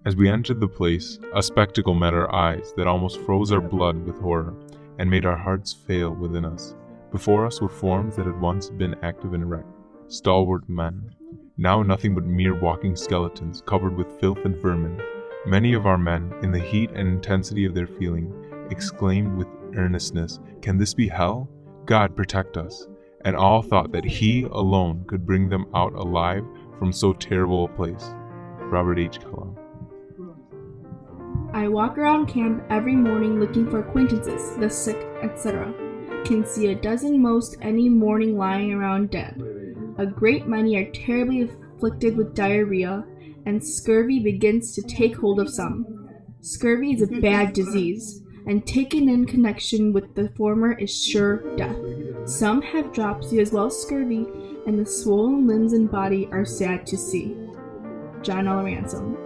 As we entered the place, a spectacle met our eyes that almost froze our blood with horror and made our hearts fail within us. Before us were forms that had once been active and erect, stalwart men, now nothing but mere walking skeletons covered with filth and vermin. Many of our men, in the heat and intensity of their feeling, exclaimed with earnestness, "Can this be hell? God protect us!" And all thought that He alone could bring them out alive from so terrible a place. Robert H. Kellogg. I walk around camp every morning looking for acquaintances, the sick, etc. Can see a dozen most any morning lying around dead. A great many are terribly afflicted with diarrhea, and scurvy begins to take hold of some. Scurvy is a bad disease, and taken in connection with the former is sure death. Some have dropsy as well as scurvy, and the swollen limbs and body are sad to see. John L. Ransom.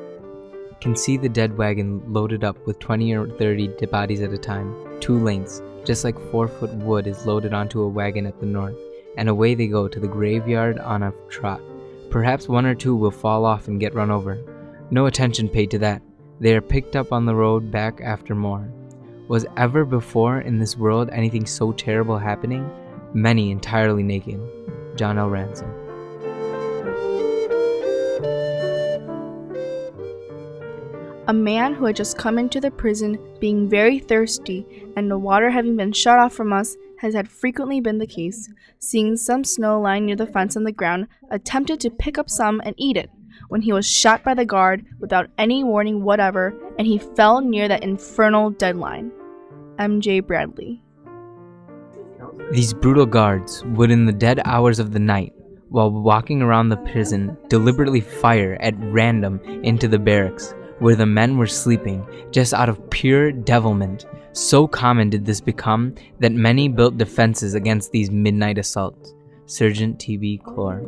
Can see the dead wagon loaded up with 20 or 30 dead bodies at a time, 2 lengths, just like 4-foot wood is loaded onto a wagon at the north, and away they go to the graveyard on a trot. Perhaps 1 or 2 will fall off and get run over. No attention paid to that. They are picked up on the road back after more. Was ever before in this world anything so terrible happening? Many entirely naked. John L. Ransom. A man who had just come into the prison, being very thirsty, and the water having been shut off from us, as had frequently been the case, seeing some snow lying near the fence on the ground, attempted to pick up some and eat it, when he was shot by the guard without any warning whatever, and he fell near that infernal deadline. M.J. Bradley. These brutal guards would in the dead hours of the night, while walking around the prison, deliberately fire at random into the barracks, where the men were sleeping, just out of pure devilment. So common did this become that many built defenses against these midnight assaults. Sergeant T.B. Clore.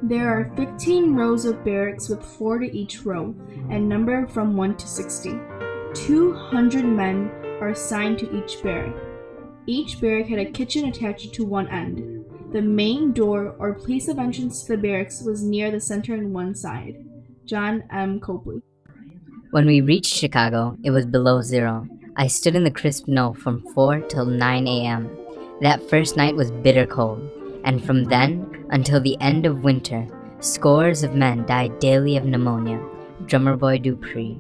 There are 15 rows of barracks with 4 to each row, and numbered from 1 to 60. 200 men are assigned to each barrack. Each barrack had a kitchen attached to one end. The main door or place of entrance to the barracks was near the center on one side. John M. Copley. When we reached Chicago, it was below zero. I stood in the crisp snow from 4 till 9 a.m. That first night was bitter cold, and from then until the end of winter, scores of men died daily of pneumonia. Drummer Boy Dupree.